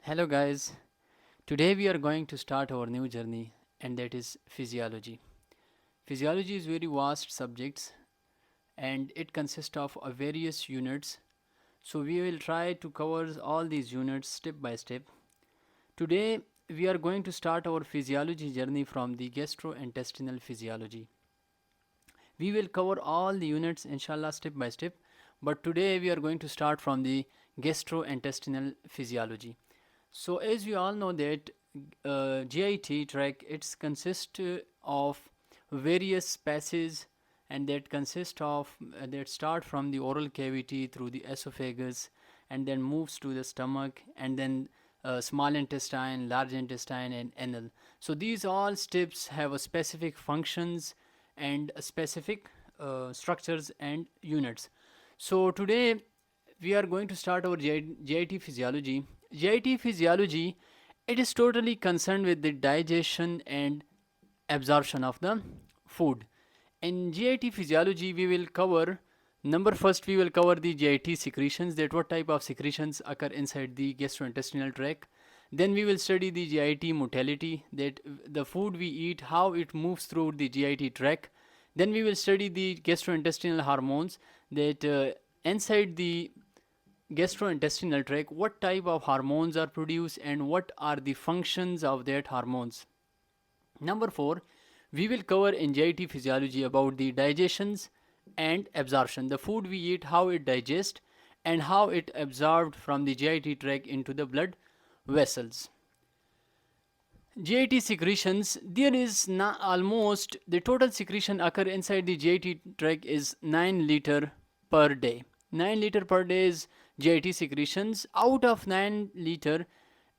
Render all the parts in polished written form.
Hello guys, today we are going to start our new journey and that is physiology. Physiology is very vast subjects and it consists of various units. So we will try to cover all these units step by step. Today we are going to start our physiology journey from the gastrointestinal physiology. We will cover all the units inshallah step by step, but today we are going to start from the gastrointestinal physiology. So as we all know that GIT tract it's consist of various passages and that consist of that start from the oral cavity through the esophagus and then moves to the stomach and then small intestine, large intestine and anal. So these all steps have a specific functions and a specific structures and units. So today we are going to start our GIT physiology. GIT physiology, it is totally concerned with the digestion and absorption of the food. In GIT physiology, we will cover first we will cover the GIT secretions, that what type of secretions occur inside the gastrointestinal tract. Then we will study the GIT motility, that the food we eat, how it moves through the GIT tract. Then we will study the gastrointestinal hormones, that inside the gastrointestinal tract what type of hormones are produced and what are the functions of that hormones. Number 4, we will cover in GIT physiology about the digestions and absorption, the food we eat, how it digests and how it absorbed from the GIT tract into the blood vessels. GIT secretions, there is almost the total secretion occur inside the GIT tract is 9 liter per day. 9 liter per day is GIT secretions. Out of 9 liter,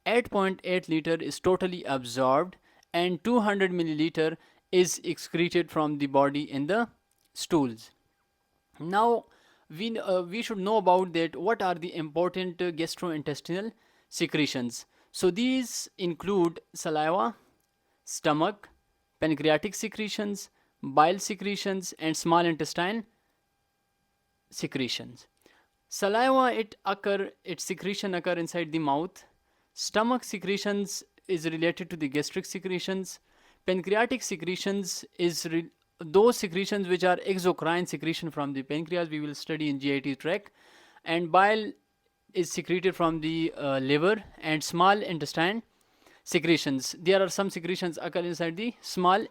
8.8 liter is totally absorbed and 200 milliliter is excreted from the body in the stools. Now we should know about that what are the important gastrointestinal secretions. So these include saliva, stomach, pancreatic secretions, bile secretions and small intestine secretions. Saliva its secretion occur inside the mouth. Stomach secretions is related to the gastric secretions. Pancreatic secretions is those secretions which are exocrine secretion from the pancreas, we will study in GIT tract. And bile is secreted from the liver and small intestine secretions. There are some secretions occur inside the small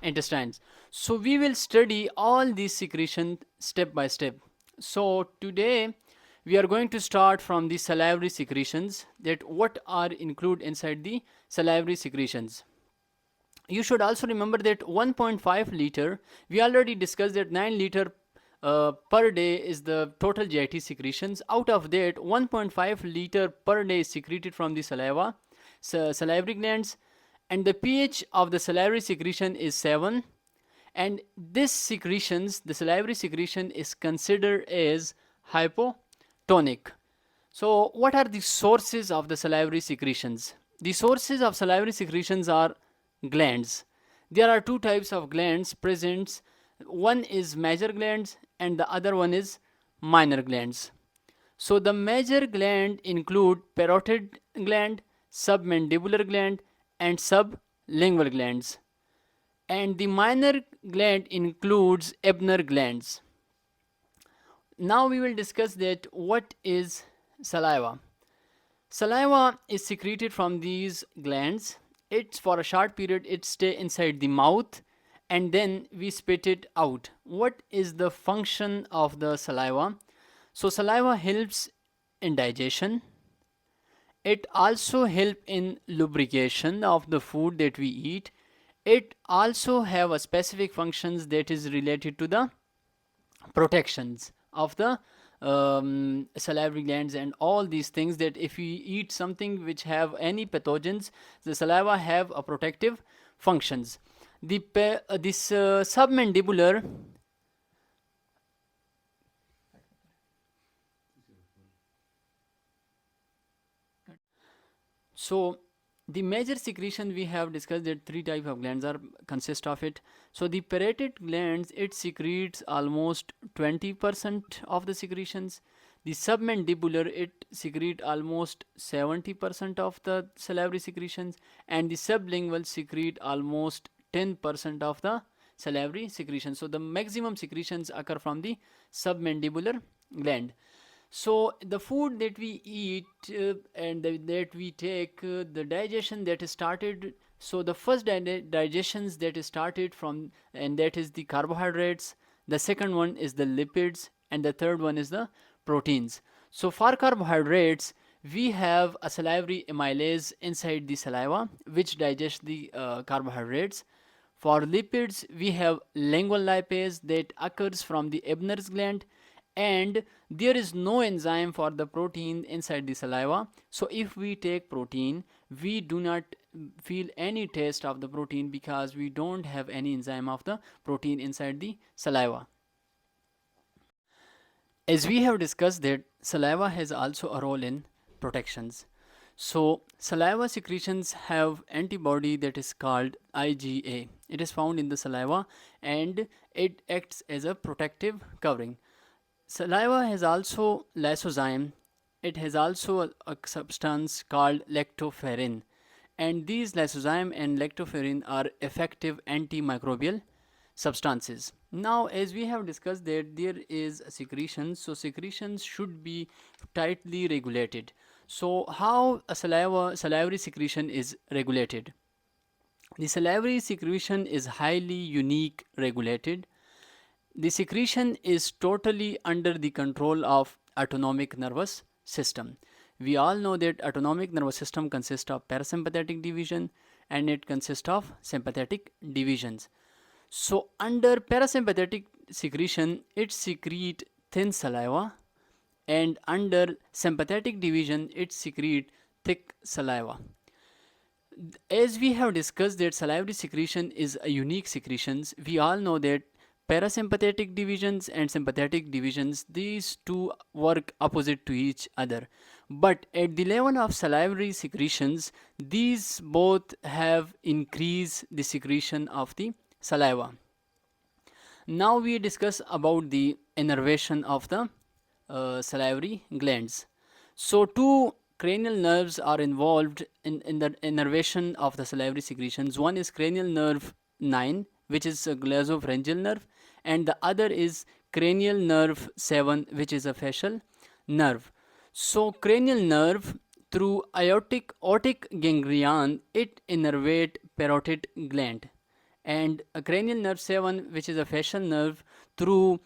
intestines. So we will study all these secretions step by step. So today we are going to start from the salivary secretions, that what are included inside the salivary secretions. You should also remember that 1.5 liter, we already discussed that 9 liter per day is the total GIT secretions. Out of that, 1.5 liter per day is secreted from the saliva, salivary glands, and the pH of the salivary secretion is 7. And this secretions, the salivary secretion is considered as hypotonic. So what are the sources of the salivary secretions? The sources of salivary secretions are glands. There are two types of glands present. One is major glands and the other one is minor glands. So the major gland include parotid gland, submandibular gland and sublingual glands. And the minor gland includes Ebner glands. Now we will discuss that what is saliva. Saliva is secreted from these glands. It's for a short period, it stay inside the mouth and then we spit it out. What is the function of the saliva? So saliva helps in digestion. It also helps in lubrication of the food that we eat. It also have a specific functions that is related to the protections of the salivary glands and all these things, that if we eat something which have any pathogens, the saliva have a protective functions. This submandibular so the major secretion we have discussed that 3 types of glands are consist of it. So the parotid glands, it secretes almost 20% of the secretions. The submandibular, it secrete almost 70% of the salivary secretions, and the sublingual secrete almost 10% of the salivary secretions. So the maximum secretions occur from the submandibular gland. So the food that we eat that we take, the digestion that is started. So the first digestions that is started from, and that is the carbohydrates. The second one is the lipids, and the third one is the proteins. So for carbohydrates, we have a salivary amylase inside the saliva which digests the carbohydrates. For lipids, we have lingual lipase that occurs from the Ebner's gland, and there is no enzyme for the protein inside the saliva. So if we take protein, we do not feel any taste of the protein because we don't have any enzyme of the protein inside the saliva. As we have discussed that saliva has also a role in protections. So saliva secretions have antibody that is called IgA. It is found in the saliva and it acts as a protective covering. Saliva has also lysozyme. It has also a substance called lactoferrin, and these lysozyme and lactoferrin are effective antimicrobial substances. Now, as we have discussed that there is a secretion, so secretions should be tightly regulated. So how a salivary secretion is regulated? The salivary secretion is highly unique regulated. The secretion is totally under the control of autonomic nervous system. We all know that autonomic nervous system consists of parasympathetic division and it consists of sympathetic divisions. So under parasympathetic secretion, it secrete thin saliva, and under sympathetic division, it secrete thick saliva. As we have discussed that salivary secretion is a unique secretions, we all know that parasympathetic divisions and sympathetic divisions, these two work opposite to each other. But at the level of salivary secretions, these both have increased the secretion of the saliva. Now we discuss about the innervation of the salivary glands. So two cranial nerves are involved in the innervation of the salivary secretions. One is cranial nerve 9, which is a glosopharyngeal nerve, and the other is cranial nerve 7, which is a facial nerve. So cranial nerve, through aortic ganglion, it innervate parotid gland, and a cranial nerve 7, which is a facial nerve, through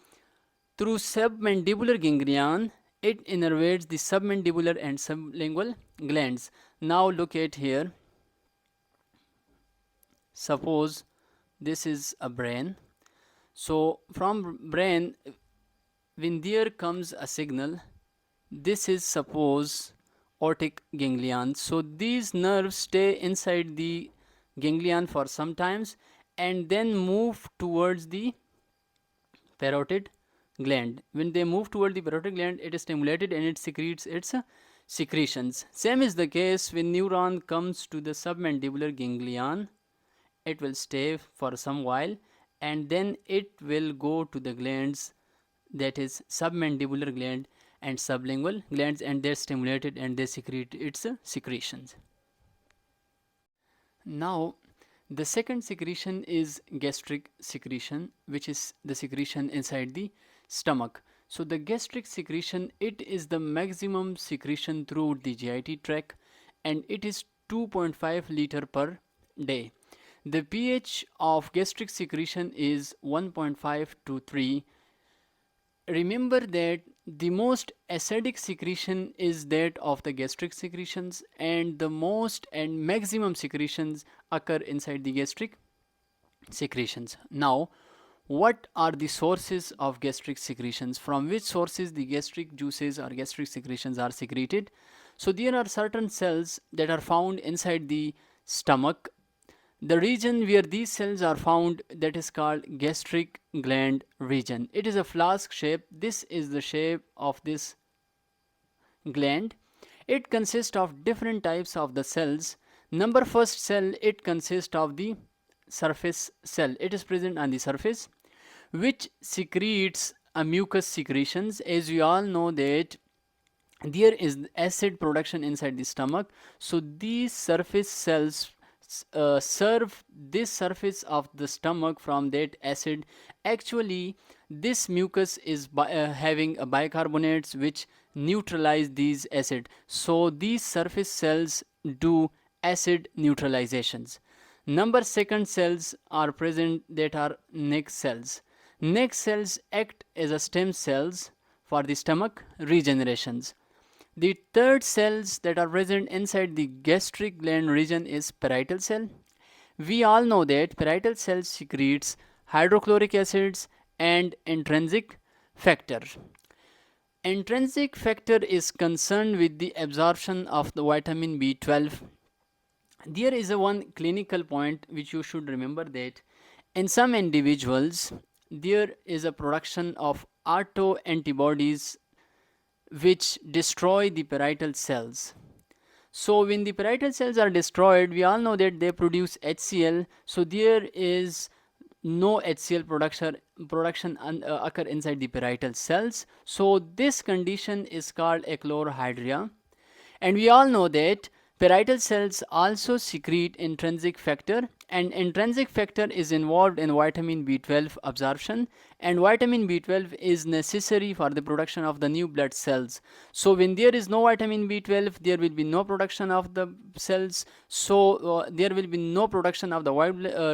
submandibular ganglion, it innervates the submandibular and sublingual glands. Now look at here. Suppose this is a brain. So from brain, when there comes a signal, this is suppose aortic ganglion. So these nerves stay inside the ganglion for some times and then move towards the parotid gland. When they move toward the parotid gland, it is stimulated and it secretes its secretions. Same is the case when neuron comes to the submandibular ganglion. It will stay for some while and then it will go to the glands, that is submandibular gland and sublingual glands, and they're stimulated and they secrete its secretions. Now the second secretion is gastric secretion, which is the secretion inside the stomach. So the gastric secretion, it is the maximum secretion through the GIT tract and it is 2.5 liter per day. The pH of gastric secretion is 1.5 to 3. Remember that the most acidic secretion is that of the gastric secretions, and the most and maximum secretions occur inside the gastric secretions. Now, what are the sources of gastric secretions? From which sources the gastric juices or gastric secretions are secreted? So there are certain cells that are found inside the stomach. The region where these cells are found, that is called gastric gland region. It is a flask shape. This is the shape of this gland. It consists of different types of the cells. Number first cell, it consists of the surface cell. It is present on the surface, which secretes a mucus secretions. As we all know that there is acid production inside the stomach. So these surface cells serve this surface of the stomach from that acid. Actually, this mucus is having a bicarbonates which neutralize these acid. So these surface cells do acid neutralizations. Number second cells are present that are neck cells. Neck cells act as a stem cells for the stomach regenerations. The third cells that are present inside the gastric gland region is parietal cell. We all know that parietal cell secretes hydrochloric acids and intrinsic factor. Intrinsic factor is concerned with the absorption of the vitamin B12. There is a one clinical point which you should remember, that in some individuals there is a production of autoantibodies which destroy the parietal cells. So when the parietal cells are destroyed, we all know that they produce HCl. So there is no HCl production occur inside the parietal cells. So this condition is called achlorhydria. And we all know that parietal cells also secrete intrinsic factor, and intrinsic factor is involved in vitamin B12 absorption, and vitamin B12 is necessary for the production of the new blood cells. So when there is no vitamin B12, there will be no production of the cells. So there will be no production of the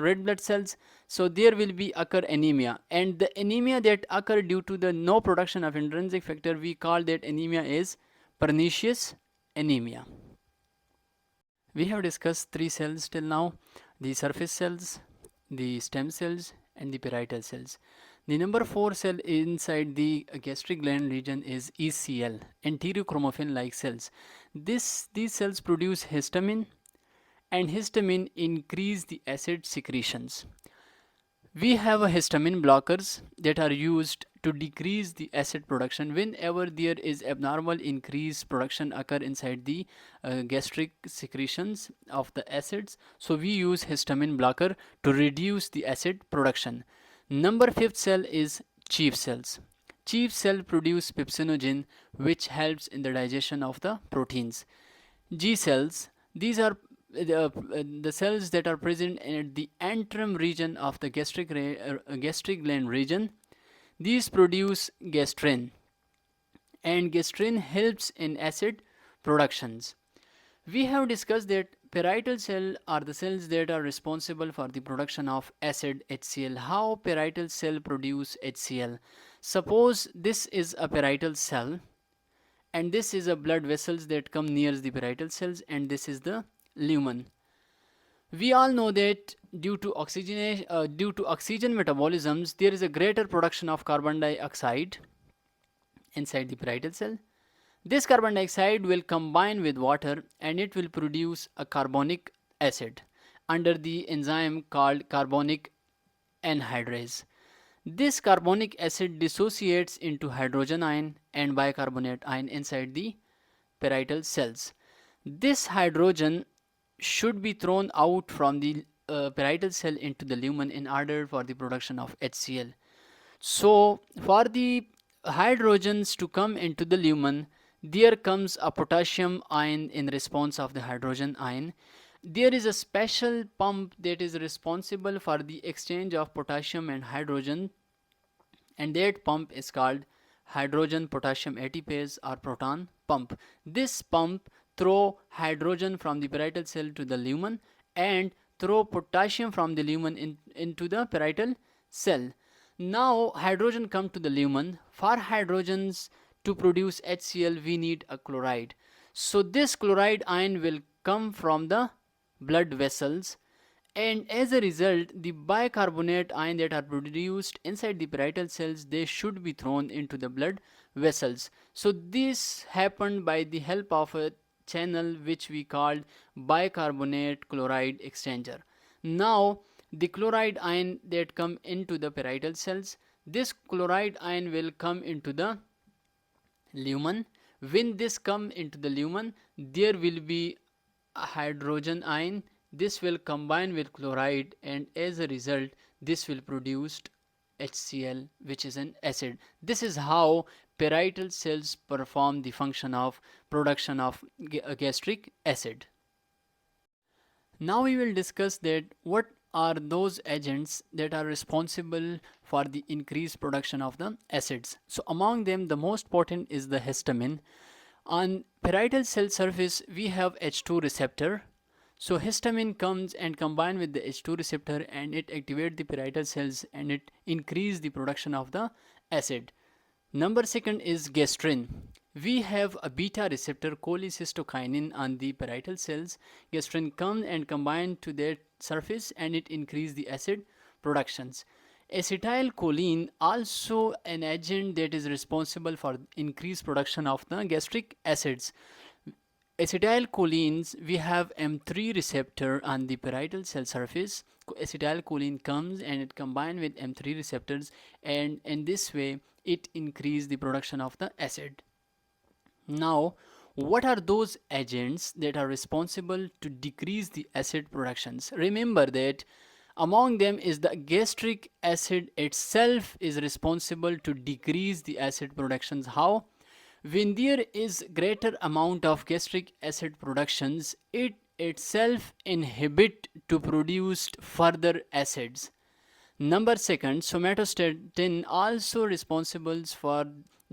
red blood cells. So there will be occur anemia, and the anemia that occur due to the no production of intrinsic factor, we call that anemia is pernicious anemia. We have discussed three cells till now: the surface cells, the stem cells, and the parietal cells. The number 4 cell inside the gastric gland region is ECL, enterochromaffin like cells. These cells produce histamine, and histamine increase the acid secretions. We have a histamine blockers that are used to decrease the acid production whenever there is abnormal increased production occur inside the gastric secretions of the acids. So we use histamine blocker to reduce the acid production. Number 5th cell is chief cells. Chief cell produce pepsinogen which helps in the digestion of the proteins. G cells, these are the cells that are present in the antrum region of the gastric gland region. These produce gastrin, and gastrin helps in acid productions. We have discussed that parietal cell are the cells that are responsible for the production of acid HCl. How parietal cell produce HCl? Suppose this is a parietal cell, and this is a blood vessels that come near the parietal cells, and this is the lumen. We all know that due to oxygen metabolisms, there is a greater production of carbon dioxide inside the parietal cell. This carbon dioxide will combine with water and it will produce a carbonic acid under the enzyme called carbonic anhydrase. This carbonic acid dissociates into hydrogen ion and bicarbonate ion inside the parietal cells. This hydrogen should be thrown out from the parietal cell into the lumen in order for the production of HCl. So for the hydrogens to come into the lumen, there comes a potassium ion in response of the hydrogen ion. There is a special pump that is responsible for the exchange of potassium and hydrogen, and that pump is called hydrogen potassium Atpase or Proton pump. This pump throw hydrogen from the parietal cell to the lumen and throw potassium from the lumen into the parietal cell. Now hydrogen come to the lumen. For hydrogens to produce HCl, we need a chloride. So this chloride ion will come from the blood vessels, and as a result the bicarbonate ion that are produced inside the parietal cells, they should be thrown into the blood vessels. So this happened by the help of a channel which we called bicarbonate chloride exchanger. Now the chloride ion that come into the parietal cells, this chloride ion will come into the lumen. When this come into the lumen, there will be a hydrogen ion. This will combine with chloride, and as a result this will produce HCl, which is an acid. This is how parietal cells perform the function of production of gastric acid. Now we will discuss that what are those agents that are responsible for the increased production of the acids. So among them, the most potent is the histamine. On parietal cell surface, we have H2 receptor. So histamine comes and combine with the H2 receptor and it activate the parietal cells and it increase the production of the acid. Number second is gastrin. We have a beta receptor cholecystokinin on the parietal cells. Gastrin comes and combine to their surface and it increase the acid productions. Acetylcholine also an agent that is responsible for increased production of the gastric acids. Acetylcholines, we have M3 receptor on the parietal cell surface. Acetylcholine comes and it combines with M3 receptors and in this way it increases the production of the acid. Now, what are those agents that are responsible to decrease the acid productions? Remember that among them is the gastric acid itself is responsible to decrease the acid productions. How? When there is greater amount of gastric acid productions, it itself inhibit to produce further acids. Number second, somatostatin also responsible for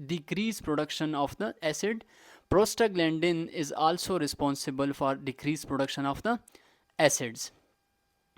decreased production of the acid. Prostaglandin is also responsible for decreased production of the acids.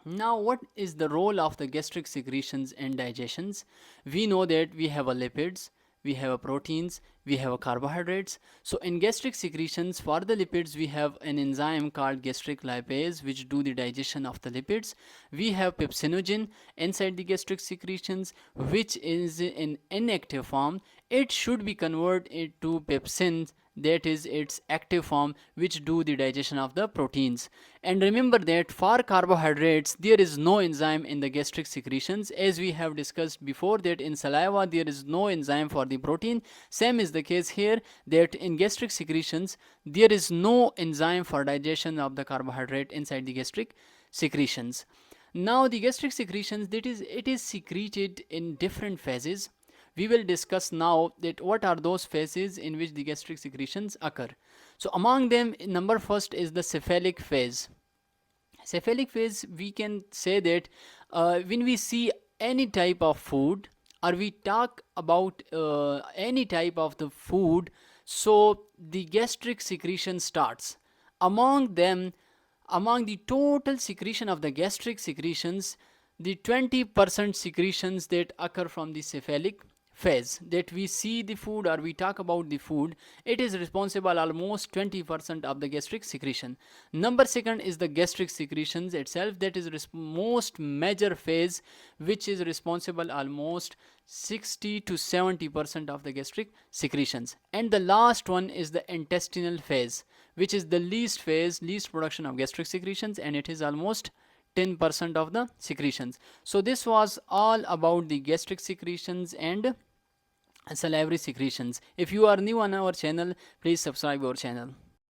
Now, what is the role of the gastric secretions and digestions? We know that we have a lipids, we have a proteins, we have a carbohydrates. So in gastric secretions for the lipids, we have an enzyme called gastric lipase which do the digestion of the lipids. We have pepsinogen inside the gastric secretions which is in inactive form. It should be converted into pepsins, that is its active form, which do the digestion of the proteins. And remember that for carbohydrates there is no enzyme in the gastric secretions, as we have discussed before that in saliva there is no enzyme for the protein. Same is the case here, that in gastric secretions there is no enzyme for digestion of the carbohydrate inside the gastric secretions. Now the gastric secretions, it is secreted in different phases. We will discuss now that what are those phases in which the gastric secretions occur. So among them, number first is the cephalic phase. Cephalic phase, we can say that when we see any type of food or we talk about any type of the food, so the gastric secretion starts. Among them, among the total secretion of the gastric secretions, the 20% secretions that occur from the cephalic phase, that we see the food or we talk about the food, it is responsible almost 20% of the gastric secretion. Number second is the gastric secretions itself, that is most major phase which is responsible almost 60 to 70% of the gastric secretions. And the last one is the intestinal phase, which is the least phase, least production of gastric secretions, and it is almost 10% of the secretions. So this was all about the gastric secretions and salivary secretions. If you are new on our channel, please subscribe our channel.